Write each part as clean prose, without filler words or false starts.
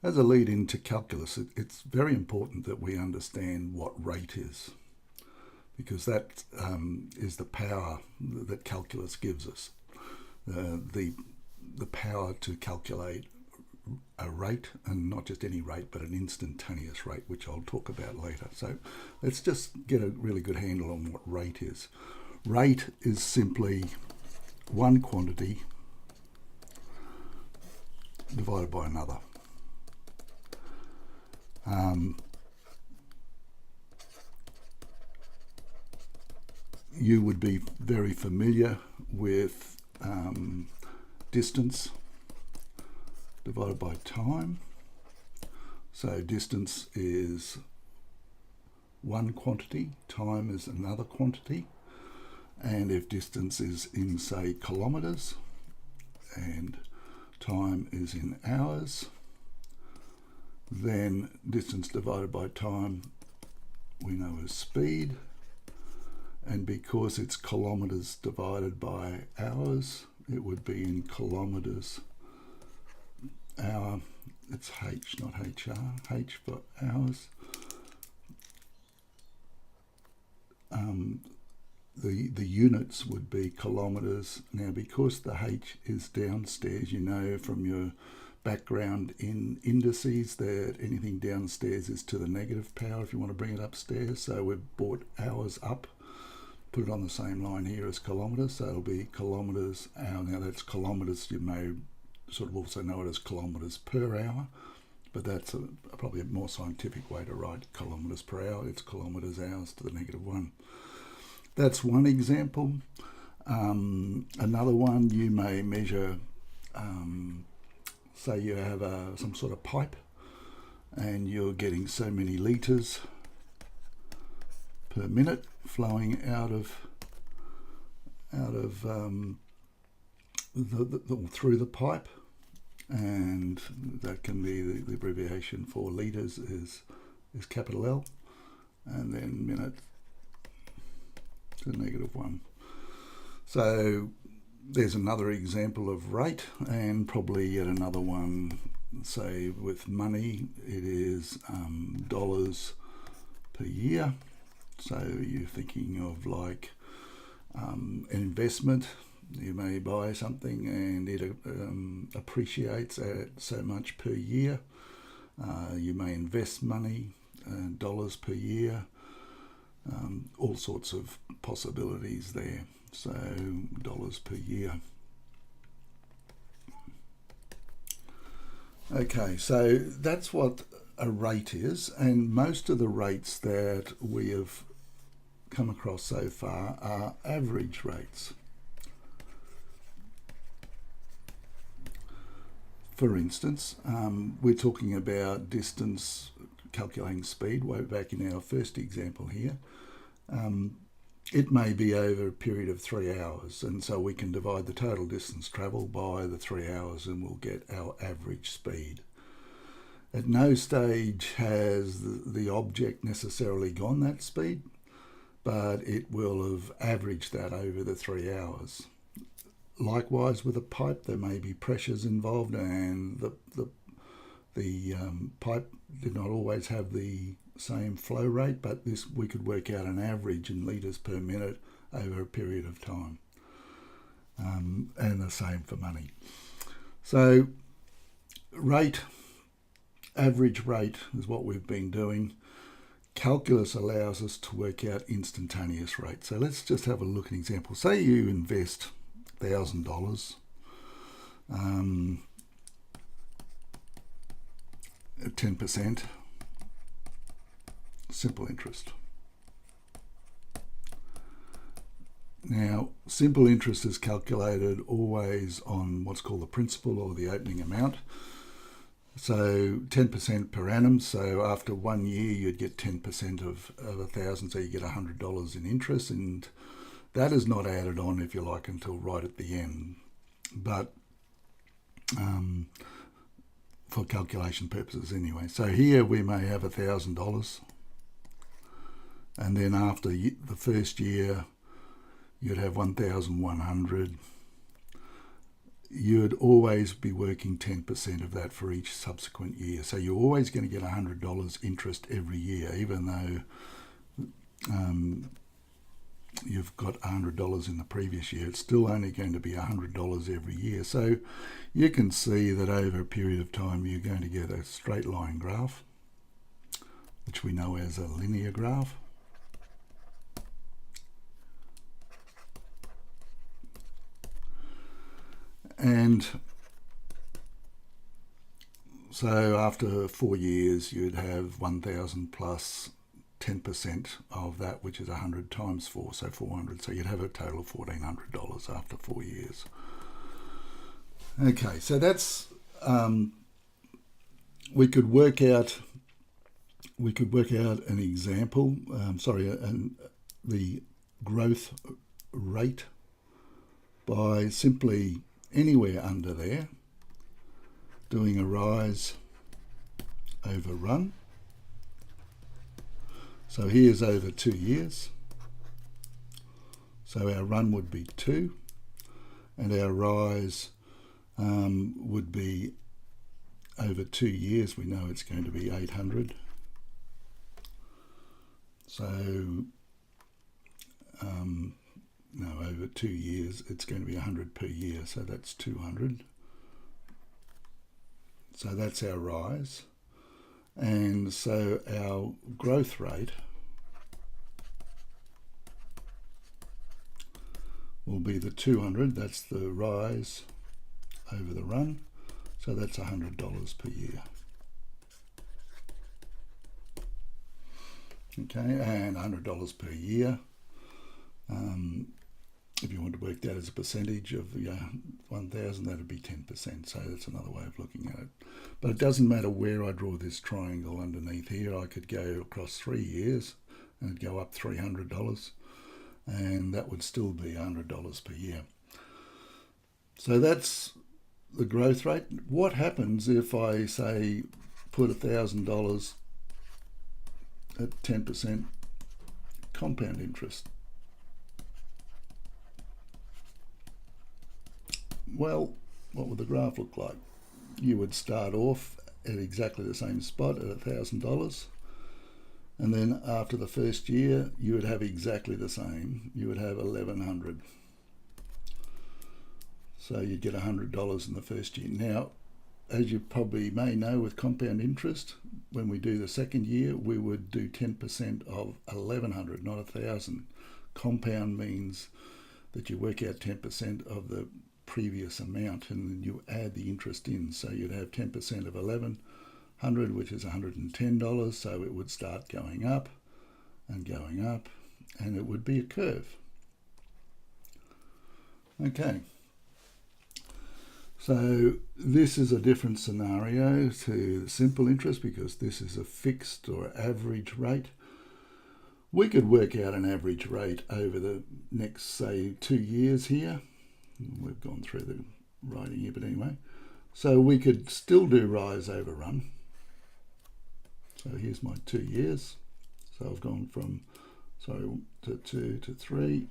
As a lead into calculus, it's very important that we understand what rate is, because that is the power that calculus gives us. The power to calculate a rate, and not just any rate, but an instantaneous rate, which I'll talk about later. So let's just get a really good handle on what rate is. Rate is simply one quantity divided by another. You would be very familiar with distance divided by time. So distance is one quantity, time is another quantity, and if distance is in, say, kilometres and time is in hours, then distance divided by time we know is speed, and because it's kilometres divided by hours, it would be in kilometres hour. It's H, not HR, H for hours. The units would be kilometres. Now, because the H is downstairs, you know from your background in indices that anything downstairs is to the negative power if you want to bring it upstairs. So we've brought hours up, put it on the same line here as kilometres, so it'll be kilometres hour. Now that's kilometres, you may sort of also know it as kilometres per hour, but that's probably a more scientific way to write kilometres per hour. It's kilometres hours to the -1. That's one example. Another one, you may measure, say you have some sort of pipe and you're getting so many litres per minute flowing out of through the pipe, and that can be the abbreviation for litres is capital L, and then minute to -1. So there's another example of rate, and probably yet another one, say with money, it is dollars per year. So you're thinking of like an investment. You may buy something and it appreciates at so much per year. You may invest money, dollars per year, all sorts of possibilities there. So dollars per year. Okay, so that's what a rate is, and most of the rates that we have come across so far are average rates. For instance, we're talking about distance, calculating speed, way back in our first example here. It may be over a period of 3 hours, and so we can divide the total distance travelled by the 3 hours and we'll get our average speed. At no stage has the object necessarily gone that speed, but it will have averaged that over the 3 hours. Likewise, with a pipe, there may be pressures involved, and the pipe did not always have the same flow rate, but this we could work out an average in litres per minute over a period of time, and the same for money. So rate, average rate is what we've been doing. Calculus allows us to work out instantaneous rates. So let's just have a look at an example. Say you invest $1,000 at 10%, simple interest. Now, simple interest is calculated always on what's called the principal or the opening amount. So 10% per annum, so after 1 year you'd get 10% of 1,000, so you get $100 in interest, and that is not added on, if you like, until right at the end. But for calculation purposes anyway. So here we may have $1,000, and then after the first year you'd have 1,100. you'd always be working 10% of that for each subsequent year. So you're always going to get $100 interest every year, even though you've got $100 in the previous year. It's still only going to be $100 every year. So you can see that over a period of time you're going to get a straight line graph, which we know as a linear graph. And so after 4 years, you'd have 1,000 plus 10% of that, which is 100 times 4, so 400. So you'd have a total of $1,400 after 4 years. Okay, so that's we could work out an example. The growth rate by simply anywhere under there doing a rise over run. So here's over 2 years. So our run would be 2 and our rise would be over 2 years. We know it's going to be 800. So no, over 2 years it's going to be 100 per year, so that's 200. So that's our rise. And so our growth rate will be the 200, that's the rise over the run, so that's $100 per year. Okay, and $100 per year. If you want to work that as a percentage of 1,000, that would be 10%. So that's another way of looking at it. But it doesn't matter where I draw this triangle underneath here. I could go across 3 years and it'd go up $300, and that would still be $100 per year. So that's the growth rate. What happens if I say put $1,000 at 10% compound interest? Well, what would the graph look like? You would start off at exactly the same spot at $1,000, and then after the first year you would have exactly the same. You would have $1,100. So you'd get $100 in the first year. Now, as you probably may know, with compound interest, when we do the second year, we would do 10% of $1,100, not $1,000. Compound means that you work out 10% of the previous amount and then you add the interest in. So you'd have 10% of $1,100, which is $110. So it would start going up, and it would be a curve. Okay. So this is a different scenario to simple interest because this is a fixed or average rate. We could work out an average rate over the next, say, 2 years here. We've gone through the writing here, but anyway. So we could still do rise over run. So here's my 2 years. So I've gone from, to 2 to 3.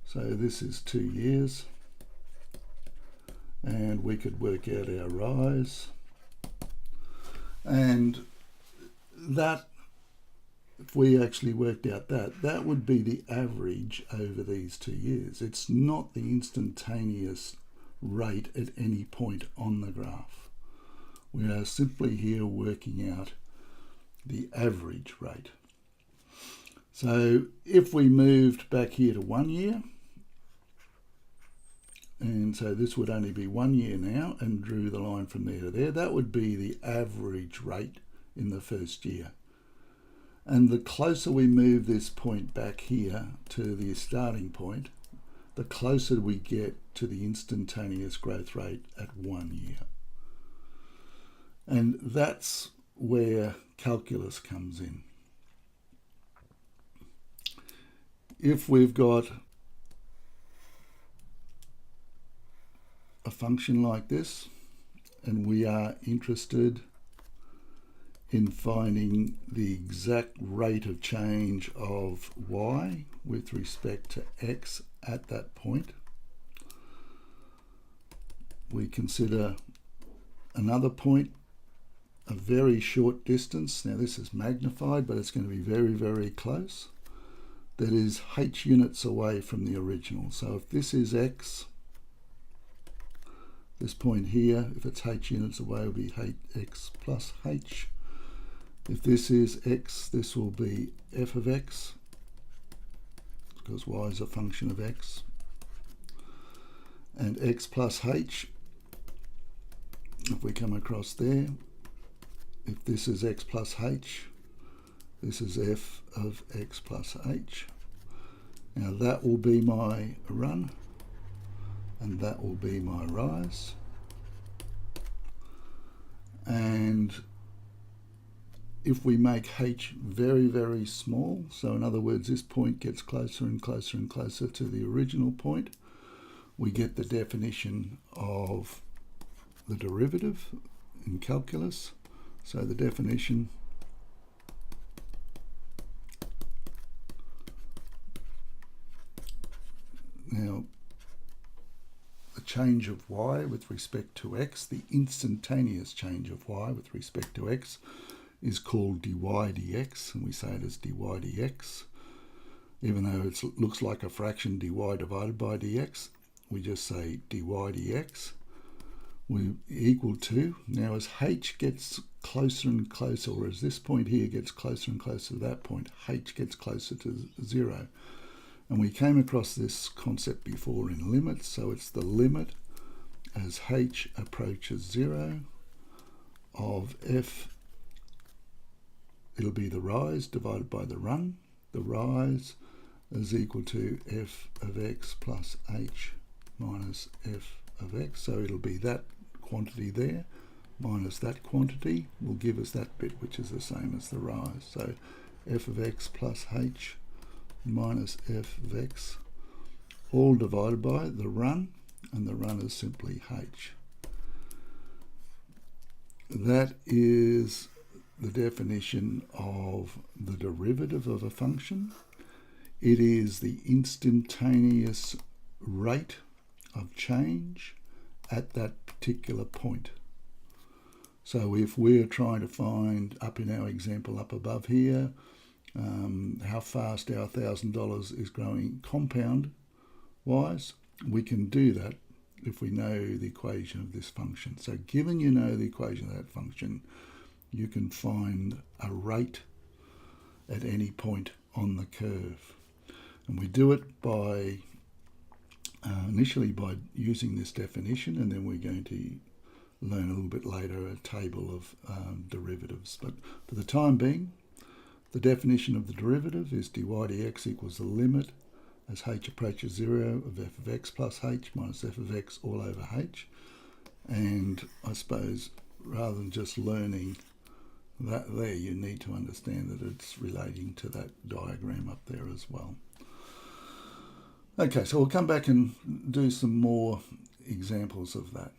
So this is 2 years. And we could work out our rise. And that, if we actually worked out that would be the average over these 2 years. It's not the instantaneous rate at any point on the graph. We are simply here working out the average rate. So if we moved back here to 1 year, and so this would only be 1 year now, and drew the line from there to there, that would be the average rate in the first year. And the closer we move this point back here to the starting point, the closer we get to the instantaneous growth rate at 1 year. And that's where calculus comes in. If we've got a function like this, and we are interested in finding the exact rate of change of y with respect to x at that point, we consider another point, a very short distance. Now this is magnified, but it's going to be very, very close. That is h units away from the original. So if this is x, this point here, if it's h units away, will be x plus h. If this is x, this will be f of x, because y is a function of x. And x plus h, if we come across there, if this is x plus h, this is f of x plus h. Now that will be my run, and that will be my rise. And if we make h very, very small, so in other words, this point gets closer and closer and closer to the original point, we get the definition of the derivative in calculus. So the definition now, the change of y with respect to x, the instantaneous change of y with respect to x, is called dy dx, and we say it as dy dx. Even though it looks like a fraction, dy divided by dx, we just say dy dx. We equal to, now as h gets closer and closer, or as this point here gets closer and closer to that point, h gets closer to 0. And we came across this concept before in limits, so it's the limit as h approaches 0 of f, it'll be the rise divided by the run. The rise is equal to f of x plus h minus f of x, so it'll be that quantity there minus that quantity will give us that bit, which is the same as the rise. So f of x plus h minus f of x, all divided by the run, and the run is simply h. That is the definition of the derivative of a function. It is the instantaneous rate of change at that particular point. So if we're trying to find, up in our example up above here, how fast our $1,000 is growing compound wise, we can do that if we know the equation of this function. So given you know the equation of that function, you can find a rate at any point on the curve. And we do it by initially by using this definition, and then we're going to learn a little bit later a table of derivatives. But for the time being, the definition of the derivative is dy dx equals the limit as h approaches 0 of f of x plus h minus f of x all over h. And I suppose rather than just learning that there, you need to understand that it's relating to that diagram up there as well. Okay, so we'll come back and do some more examples of that.